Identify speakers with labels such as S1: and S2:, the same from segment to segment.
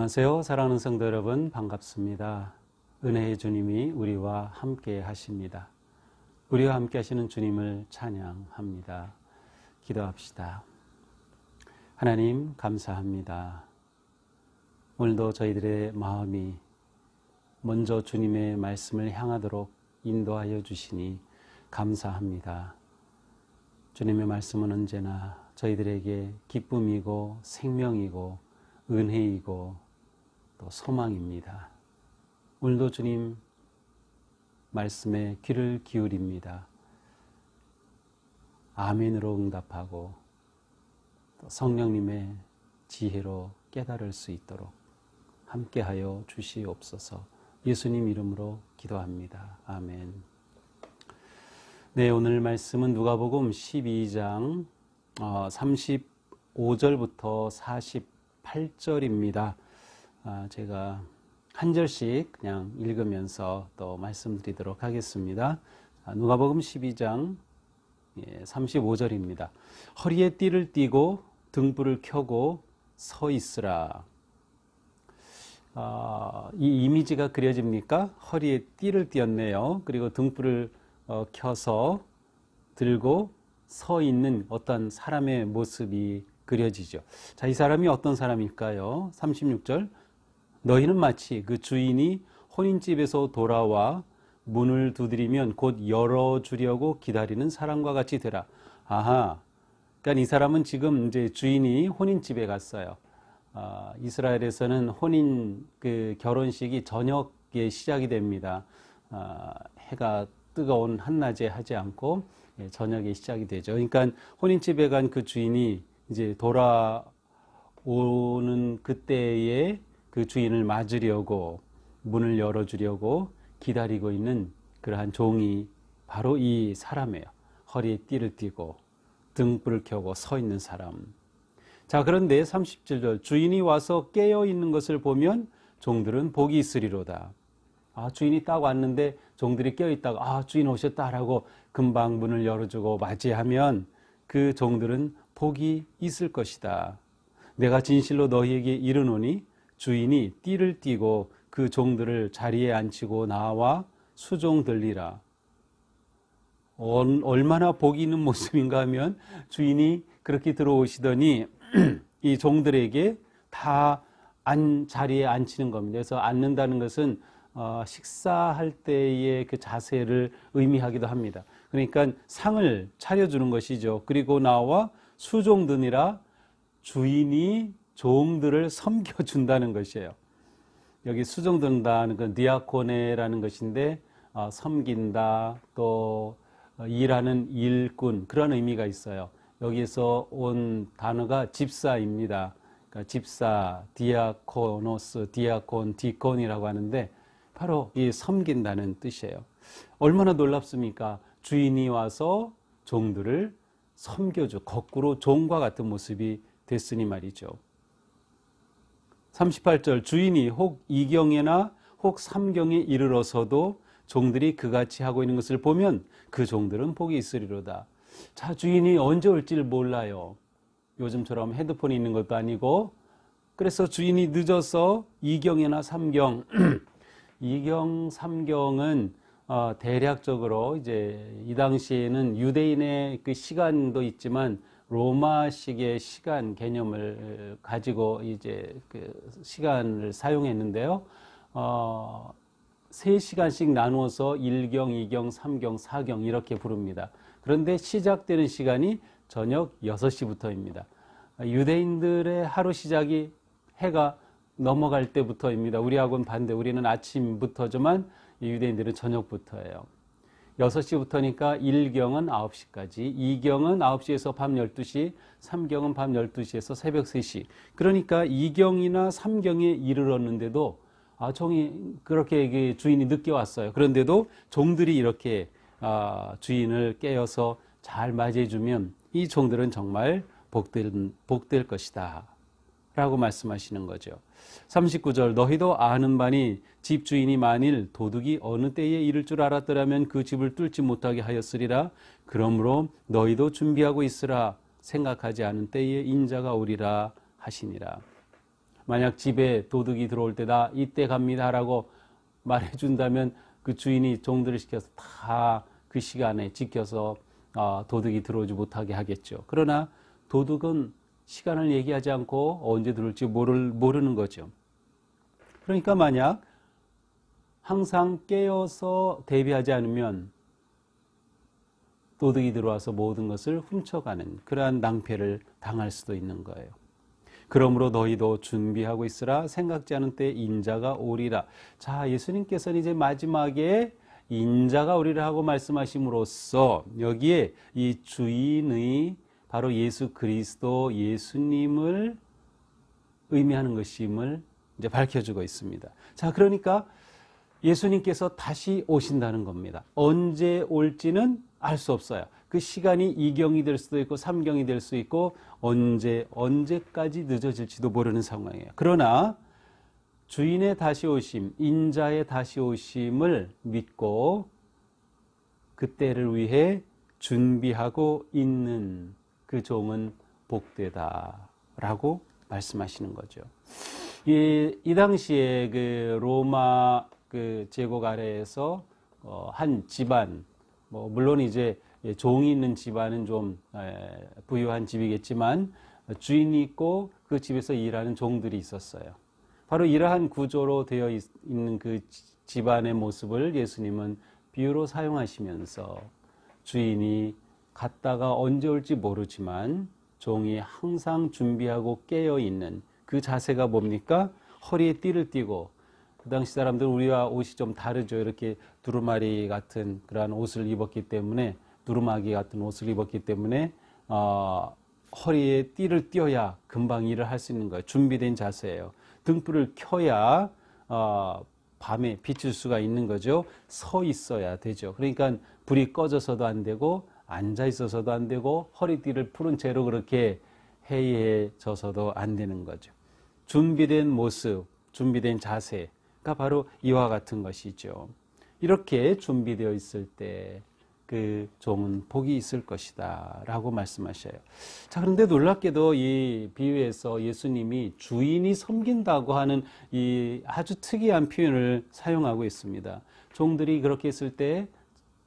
S1: 안녕하세요. 사랑하는 성도 여러분, 반갑습니다. 은혜의 주님이 우리와 함께 하십니다. 우리와 함께 하시는 주님을 찬양합니다. 기도합시다. 하나님, 감사합니다. 오늘도 저희들의 마음이 먼저 주님의 말씀을 향하도록 인도하여 주시니 감사합니다. 주님의 말씀은 언제나 저희들에게 기쁨이고 생명이고 은혜이고 또 소망입니다. 오늘도 주님 말씀에 귀를 기울입니다. 아멘으로 응답하고 또 성령님의 지혜로 깨달을 수 있도록 함께하여 주시옵소서. 예수님 이름으로 기도합니다. 아멘. 네, 오늘 말씀은 누가복음 12장 35절부터 48절입니다. 제가 한 절씩 그냥 읽으면서 또 말씀드리도록 하겠습니다. 누가복음 12장 35절입니다. 허리에 띠를 띠고 등불을 켜고 서 있으라. 이 이미지가 그려집니까? 허리에 띠를 띠었네요. 그리고 등불을 켜서 들고 서 있는 어떤 사람의 모습이 그려지죠. 자, 이 사람이 어떤 사람일까요? 36절. 너희는 마치 그 주인이 혼인집에서 돌아와 문을 두드리면 곧 열어주려고 기다리는 사람과 같이 되라. 아하. 그러니까 이 사람은 지금 이제 주인이 혼인집에 갔어요. 이스라엘에서는 혼인 결혼식이 저녁에 시작이 됩니다. 해가 뜨거운 한낮에 하지 않고 저녁에 시작이 되죠. 그러니까 혼인집에 간 그 주인이 이제 돌아오는 그때에 그 주인을 맞으려고 문을 열어주려고 기다리고 있는 그러한 종이 바로 이 사람이에요. 허리에 띠를 띠고 등불을 켜고 서 있는 사람. 자, 그런데 37절 주인이 와서 깨어 있는 것을 보면 종들은 복이 있으리로다. 주인이 딱 왔는데 종들이 깨어 있다가 주인 오셨다라고 금방 문을 열어주고 맞이하면 그 종들은 복이 있을 것이다. 내가 진실로 너희에게 이르노니 주인이 띠를 띠고 그 종들을 자리에 앉히고 나와 수종 들리라. 얼마나 복이 있는 모습인가 하면 주인이 그렇게 들어오시더니 이 종들에게 다 자리에 앉히는 겁니다. 그래서 앉는다는 것은 식사할 때의 그 자세를 의미하기도 합니다. 그러니까 상을 차려주는 것이죠. 그리고 나와 수종드니라, 주인이 종들을 섬겨준다는 것이에요. 여기 수종든다는 건 디아코네라는 것인데 섬긴다, 또 일하는 일꾼, 그런 의미가 있어요. 여기에서 온 단어가 집사입니다. 그러니까 집사, 디아코노스, 디아콘, 디콘이라고 하는데 바로 이 섬긴다는 뜻이에요. 얼마나 놀랍습니까? 주인이 와서 종들을 섬겨줘. 거꾸로 종과 같은 모습이 됐으니 말이죠. 38절 주인이 혹 이경에나 혹 삼경에 이르러서도 종들이 그같이 하고 있는 것을 보면 그 종들은 복이 있으리로다. 자, 주인이 언제 올지를 몰라요. 요즘처럼 핸드폰이 있는 것도 아니고. 그래서 주인이 늦어서 이경이나 삼경, 이경, 삼경은 대략적으로 이제 이 당시에는 유대인의 그 시간도 있지만 로마식의 시간 개념을 가지고 이제 그 시간을 사용했는데요. 3시간씩 나누어서 1경, 2경, 3경, 4경 이렇게 부릅니다. 그런데 시작되는 시간이 저녁 6시부터입니다. 유대인들의 하루 시작이 해가 넘어갈 때부터입니다. 우리하고는 반대, 우리는 아침부터지만 유대인들은 저녁부터예요. 6시부터니까 1경은 9시까지, 2경은 9시에서 밤 12시, 3경은 밤 12시에서 새벽 3시. 그러니까 2경이나 3경에 이르렀는데도 종이 그렇게 주인이 늦게 왔어요. 그런데도 종들이 이렇게 주인을 깨어서 잘 맞이해주면 이 종들은 정말 복될 것이다 라고 말씀하시는 거죠. 39절 너희도 아는 바니 집주인이 만일 도둑이 어느 때에 이를 줄 알았더라면 그 집을 뚫지 못하게 하였으리라. 그러므로 너희도 준비하고 있으라. 생각하지 않은 때에 인자가 오리라 하시니라. 만약 집에 도둑이 들어올 때다 이때 갑니다라고 말해준다면 그 주인이 종들을 시켜서 다 그 시간에 지켜서 도둑이 들어오지 못하게 하겠죠. 그러나 도둑은 시간을 얘기하지 않고 언제 들어올지 모르는 거죠. 그러니까 만약 항상 깨어서 대비하지 않으면 도둑이 들어와서 모든 것을 훔쳐가는 그러한 낭패를 당할 수도 있는 거예요. 그러므로 너희도 준비하고 있으라. 생각지 않은 때에 인자가 오리라. 자, 예수님께서는 이제 마지막에 인자가 오리라 하고 말씀하심으로써 여기에 이 주인의 바로 예수 그리스도 예수님을 의미하는 것임을 이제 밝혀주고 있습니다. 자, 그러니까 예수님께서 다시 오신다는 겁니다. 언제 올지는 알 수 없어요. 그 시간이 2경이 될 수도 있고 3경이 될 수 있고 언제까지 늦어질지도 모르는 상황이에요. 그러나 주인의 다시 오심, 인자의 다시 오심을 믿고 그때를 위해 준비하고 있는 그 종은 복되다라고 말씀하시는 거죠. 이 당시에 그 로마 그 제국 아래에서 한 집안, 물론 이제 종이 있는 집안은 좀 부유한 집이겠지만 주인이 있고 그 집에서 일하는 종들이 있었어요. 바로 이러한 구조로 되어 있는 그 집안의 모습을 예수님은 비유로 사용하시면서 주인이 갔다가 언제 올지 모르지만 종이 항상 준비하고 깨어 있는 그 자세가 뭡니까? 허리에 띠를 띠고, 그 당시 사람들은 우리와 옷이 좀 다르죠. 이렇게 두루마리 같은 그러한 옷을 입었기 때문에, 두루마기 같은 옷을 입었기 때문에 허리에 띠를 띄어야 금방 일을 할 수 있는 거예요. 준비된 자세예요. 등불을 켜야 밤에 비칠 수가 있는 거죠. 서 있어야 되죠. 그러니까 불이 꺼져서도 안 되고 앉아 있어서도 안 되고 허리띠를 푸른 채로 그렇게 해이해져서도 안 되는 거죠. 준비된 모습, 준비된 자세가 바로 이와 같은 것이죠. 이렇게 준비되어 있을 때 그 종은 복이 있을 것이다 라고 말씀하셔요. 자, 그런데 놀랍게도 이 비유에서 예수님이 주인이 섬긴다고 하는 이 아주 특이한 표현을 사용하고 있습니다. 종들이 그렇게 했을 때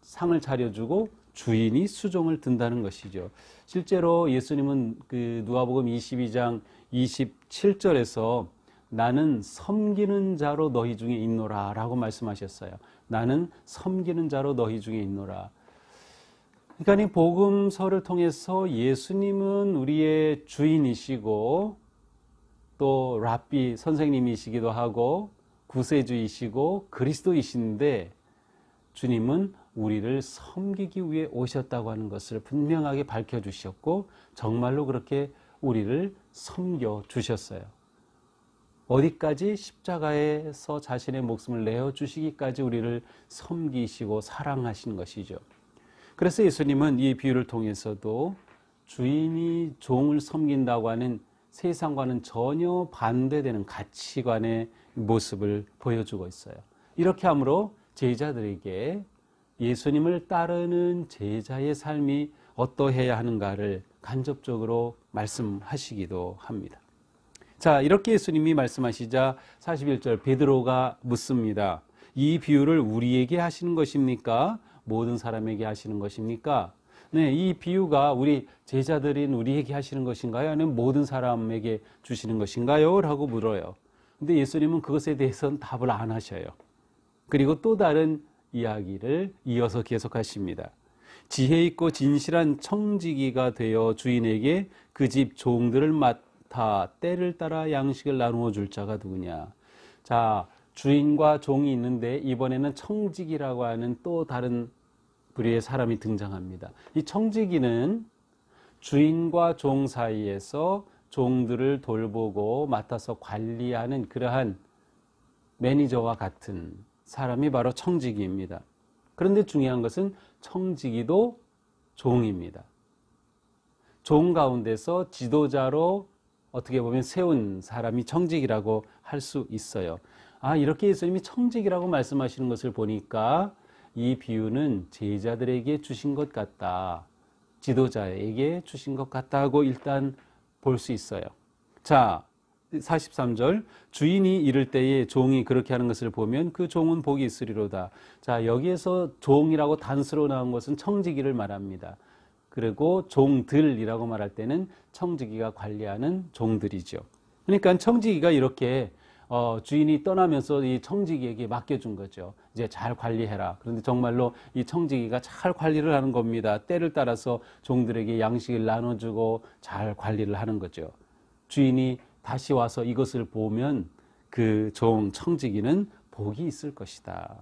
S1: 상을 차려주고 주인이 수종을 든다는 것이죠. 실제로 예수님은 그 누가복음 22장 27절에서 나는 섬기는 자로 너희 중에 있노라 라고 말씀하셨어요. 나는 섬기는 자로 너희 중에 있노라. 그러니까 이 복음서를 통해서 예수님은 우리의 주인이시고 또 랍비 선생님이시기도 하고 구세주이시고 그리스도이신데, 주님은 우리를 섬기기 위해 오셨다고 하는 것을 분명하게 밝혀주셨고 정말로 그렇게 우리를 섬겨주셨어요. 어디까지? 십자가에서 자신의 목숨을 내어주시기까지 우리를 섬기시고 사랑하신 것이죠. 그래서 예수님은 이 비유를 통해서도 주인이 종을 섬긴다고 하는 세상과는 전혀 반대되는 가치관의 모습을 보여주고 있어요. 이렇게 함으로 제자들에게 예수님을 따르는 제자의 삶이 어떠해야 하는가를 간접적으로 말씀하시기도 합니다. 자, 이렇게 예수님이 말씀하시자 41절 베드로가 묻습니다. 이 비유를 우리에게 하시는 것입니까? 모든 사람에게 하시는 것입니까? 네, 이 비유가 우리 제자들인 우리에게 하시는 것인가요? 아니면 모든 사람에게 주시는 것인가요? 라고 물어요. 근데 예수님은 그것에 대해서는 답을 안 하셔요. 그리고 또 다른 이야기를 이어서 계속하십니다. 지혜 있고 진실한 청지기가 되어 주인에게 그 집 종들을 맡아 때를 따라 양식을 나누어 줄 자가 누구냐. 자, 주인과 종이 있는데 이번에는 청지기라고 하는 또 다른 부류의 사람이 등장합니다. 이 청지기는 주인과 종 사이에서 종들을 돌보고 맡아서 관리하는 그러한 매니저와 같은 사람이 바로 청지기입니다. 그런데 중요한 것은 청지기도 종입니다. 종 가운데서 지도자로 어떻게 보면 세운 사람이 청지기라고 할 수 있어요. 이렇게 예수님이 청지기라고 말씀하시는 것을 보니까 이 비유는 제자들에게 주신 것 같다, 지도자에게 주신 것 같다고 일단 볼 수 있어요. 자, 43절 주인이 이를 때에 종이 그렇게 하는 것을 보면 그 종은 복이 있으리로다. 자, 여기에서 종이라고 단수로 나온 것은 청지기를 말합니다. 그리고 종들이라고 말할 때는 청지기가 관리하는 종들이죠. 그러니까 청지기가 이렇게 주인이 떠나면서 이 청지기에게 맡겨준 거죠. 이제 잘 관리해라. 그런데 정말로 이 청지기가 잘 관리를 하는 겁니다. 때를 따라서 종들에게 양식을 나눠주고 잘 관리를 하는 거죠. 주인이 다시 와서 이것을 보면 그 청지기는 복이 있을 것이다.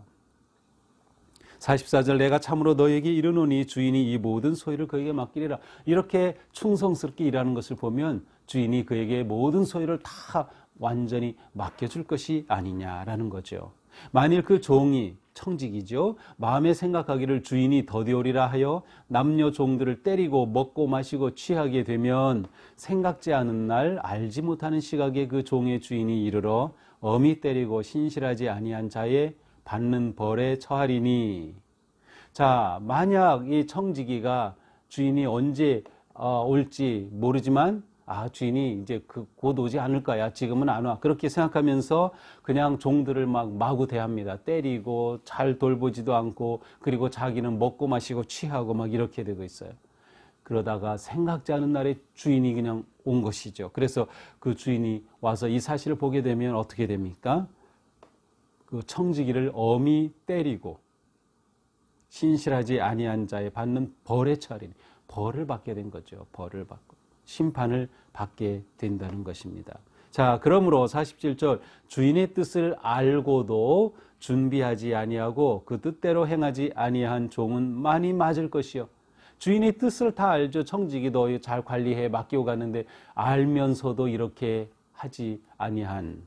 S1: 44절 내가 참으로 너에게 이르노니 주인이 이 모든 소유를 그에게 맡기리라. 이렇게 충성스럽게 일하는 것을 보면 주인이 그에게 모든 소유를 다 완전히 맡겨줄 것이 아니냐라는 거죠. 만일 그 종이 청직이죠. 마음에 생각하기를 주인이 더디오리라 하여 남녀 종들을 때리고 먹고 마시고 취하게 되면 생각지 않은 날 알지 못하는 시각에 그 종의 주인이 이르러 엄히 때리고 신실하지 아니한 자의 받는 벌에 처하리니. 자, 만약 이 청지기가 주인이 언제 올지 모르지만 주인이 이제 곧 오지 않을 거야. 지금은 안 와. 그렇게 생각하면서 그냥 종들을 막 마구 대합니다. 때리고 잘 돌보지도 않고 그리고 자기는 먹고 마시고 취하고 막 이렇게 되고 있어요. 그러다가 생각지 않은 날에 주인이 그냥 온 것이죠. 그래서 그 주인이 와서 이 사실을 보게 되면 어떻게 됩니까? 그 청지기를 엄히 때리고 신실하지 아니한 자에 받는 벌에 처하리니. 벌을 받게 된 거죠. 벌을 받고 심판을 받게 된다는 것입니다. 자, 그러므로 47절 주인의 뜻을 알고도 준비하지 아니하고 그 뜻대로 행하지 아니한 종은 많이 맞을 것이요. 주인의 뜻을 다 알죠. 청지기도 잘 관리해 맡기고 갔는데 알면서도 이렇게 하지 아니한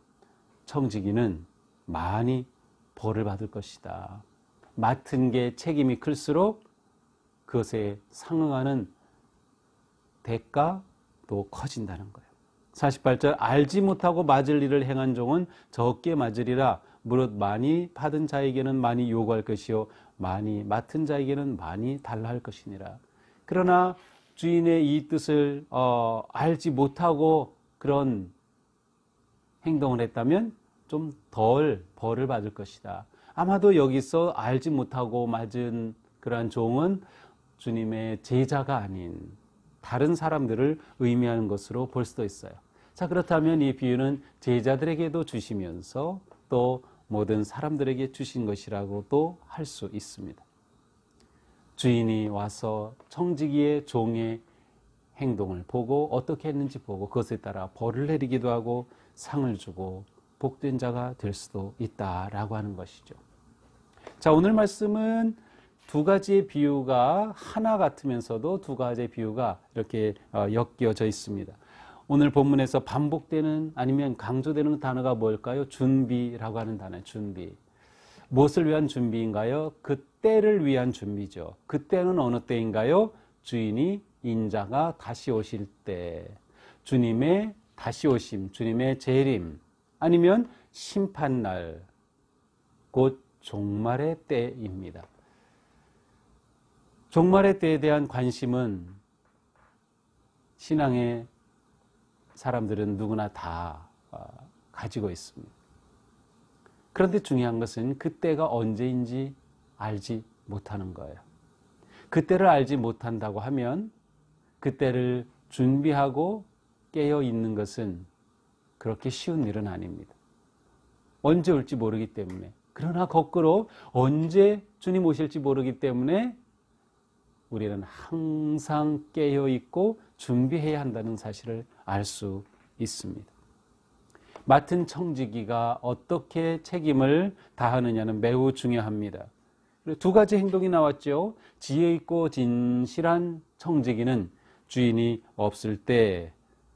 S1: 청지기는 많이 벌을 받을 것이다. 맡은 게 책임이 클수록 그것에 상응하는 대가도 커진다는 거예요. 48절 알지 못하고 맞을 일을 행한 종은 적게 맞으리라. 무릇 많이 받은 자에게는 많이 요구할 것이요 많이 맡은 자에게는 많이 달라 할 것이니라. 그러나 주인의 이 뜻을 알지 못하고 그런 행동을 했다면 좀 덜 벌을 받을 것이다. 아마도 여기서 알지 못하고 맞은 그러한 종은 주님의 제자가 아닌 다른 사람들을 의미하는 것으로 볼 수도 있어요. 자, 그렇다면 이 비유는 제자들에게도 주시면서 또 모든 사람들에게 주신 것이라고도 할 수 있습니다. 주인이 와서 청지기의 종의 행동을 보고 어떻게 했는지 보고 그것에 따라 벌을 내리기도 하고 상을 주고 복된 자가 될 수도 있다라고 하는 것이죠. 자, 오늘 말씀은 두 가지의 비유가 하나 같으면서도 두 가지의 비유가 이렇게 엮여져 있습니다. 오늘 본문에서 반복되는 아니면 강조되는 단어가 뭘까요? 준비라고 하는 단어예요. 준비. 무엇을 위한 준비인가요? 그 때를 위한 준비죠. 그 때는 어느 때인가요? 주인이 인자가 다시 오실 때, 주님의 다시 오심, 주님의 재림, 아니면 심판날, 곧 종말의 때입니다. 종말의 때에 대한 관심은 신앙의 사람들은 누구나 다 가지고 있습니다. 그런데 중요한 것은 그때가 언제인지 알지 못하는 거예요. 그때를 알지 못한다고 하면 그때를 준비하고 깨어 있는 것은 그렇게 쉬운 일은 아닙니다. 언제 올지 모르기 때문에. 그러나 거꾸로 언제 주님 오실지 모르기 때문에 우리는 항상 깨어 있고 준비해야 한다는 사실을 알 수 있습니다. 맡은 청지기가 어떻게 책임을 다하느냐는 매우 중요합니다. 두 가지 행동이 나왔죠. 지혜 있고 진실한 청지기는 주인이 없을 때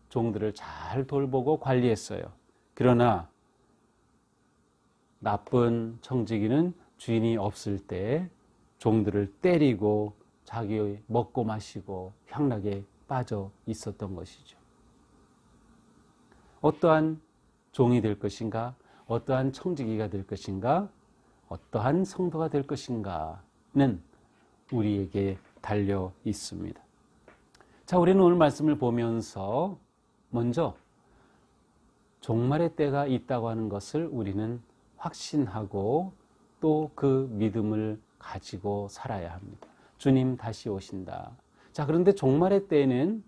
S1: 종들을 잘 돌보고 관리했어요. 그러나 나쁜 청지기는 주인이 없을 때 종들을 때리고 자기 먹고 마시고 향락에 빠져 있었던 것이죠. 어떠한 종이 될 것인가? 어떠한 청지기가 될 것인가? 어떠한 성도가 될 것인가는 우리에게 달려 있습니다. 자, 우리는 오늘 말씀을 보면서 먼저 종말의 때가 있다고 하는 것을 우리는 확신하고 또 그 믿음을 가지고 살아야 합니다. 주님 다시 오신다. 자, 그런데 종말의 때에는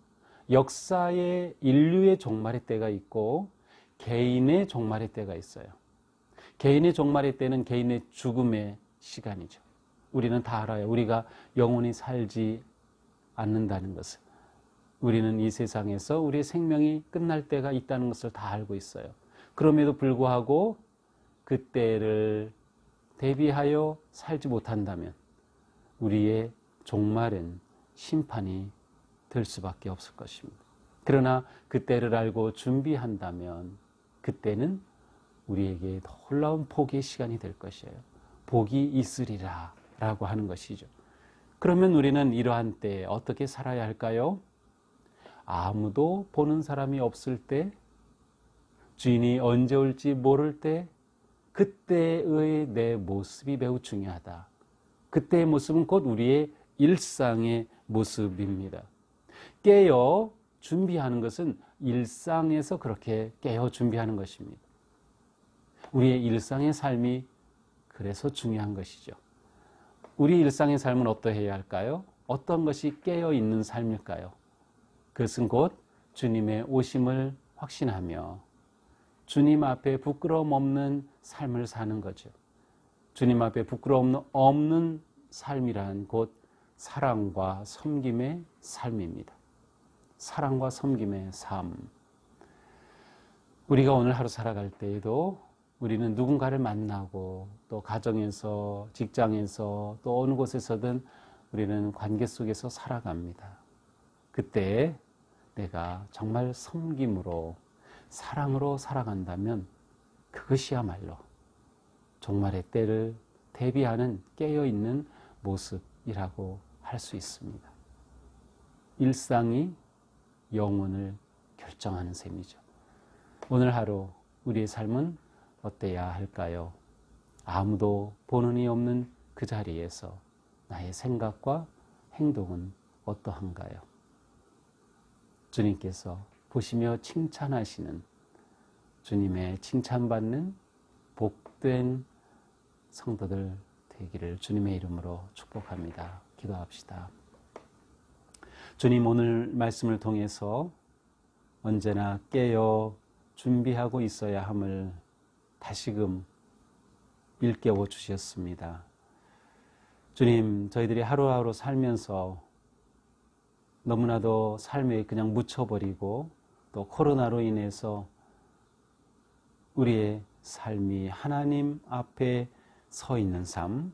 S1: 역사의 인류의 종말의 때가 있고 개인의 종말의 때가 있어요. 개인의 종말의 때는 개인의 죽음의 시간이죠. 우리는 다 알아요. 우리가 영원히 살지 않는다는 것을. 우리는 이 세상에서 우리의 생명이 끝날 때가 있다는 것을 다 알고 있어요. 그럼에도 불구하고 그때를 대비하여 살지 못한다면 우리의 종말은 심판이 될 수밖에 없을 것입니다. 그러나 그때를 알고 준비한다면 그때는 우리에게 놀라운 복의 시간이 될 것이에요. 복이 있으리라 라고 하는 것이죠. 그러면 우리는 이러한 때에 어떻게 살아야 할까요? 아무도 보는 사람이 없을 때, 주인이 언제 올지 모를 때, 그때의 내 모습이 매우 중요하다. 그때의 모습은 곧 우리의 일상의 모습입니다. 깨어 준비하는 것은 일상에서 그렇게 깨어 준비하는 것입니다. 우리의 일상의 삶이 그래서 중요한 것이죠. 우리 일상의 삶은 어떠해야 할까요? 어떤 것이 깨어 있는 삶일까요? 그것은 곧 주님의 오심을 확신하며 주님 앞에 부끄러움 없는 삶을 사는 거죠. 주님 앞에 부끄러움 없는 삶이란 곧 사랑과 섬김의 삶입니다. 사랑과 섬김의 삶. 우리가 오늘 하루 살아갈 때에도 우리는 누군가를 만나고 또 가정에서, 직장에서 또 어느 곳에서든 우리는 관계 속에서 살아갑니다. 그때 내가 정말 섬김으로, 사랑으로 살아간다면 그것이야말로 종말의 때를 대비하는 깨어있는 모습이라고 할 수 있습니다. 일상이 영혼을 결정하는 셈이죠. 오늘 하루 우리의 삶은 어때야 할까요? 아무도 보는 이 없는 그 자리에서 나의 생각과 행동은 어떠한가요? 주님께서 보시며 칭찬하시는, 주님의 칭찬받는 복된 성도들 되기를 주님의 이름으로 축복합니다. 기도합시다. 주님, 오늘 말씀을 통해서 언제나 깨어 준비하고 있어야 함을 다시금 일깨워 주셨습니다. 주님, 저희들이 하루하루 살면서 너무나도 삶에 그냥 묻혀버리고 또 코로나로 인해서 우리의 삶이 하나님 앞에 서 있는 삶,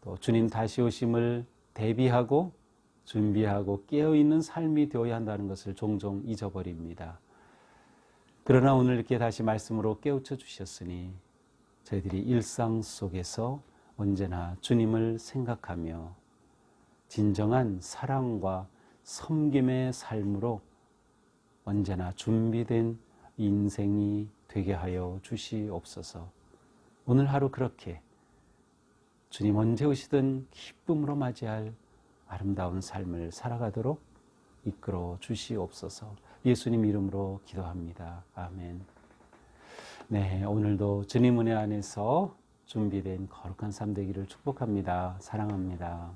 S1: 또 주님 다시 오심을 대비하고 준비하고 깨어있는 삶이 되어야 한다는 것을 종종 잊어버립니다. 그러나 오늘 이렇게 다시 말씀으로 깨우쳐 주셨으니 저희들이 일상 속에서 언제나 주님을 생각하며 진정한 사랑과 섬김의 삶으로 언제나 준비된 인생이 되게 하여 주시옵소서. 오늘 하루 그렇게 주님 언제 오시든 기쁨으로 맞이할 아름다운 삶을 살아가도록 이끌어 주시옵소서. 예수님 이름으로 기도합니다. 아멘. 네, 오늘도 주님 은혜 안에서 준비된 거룩한 삶 되기를 축복합니다. 사랑합니다.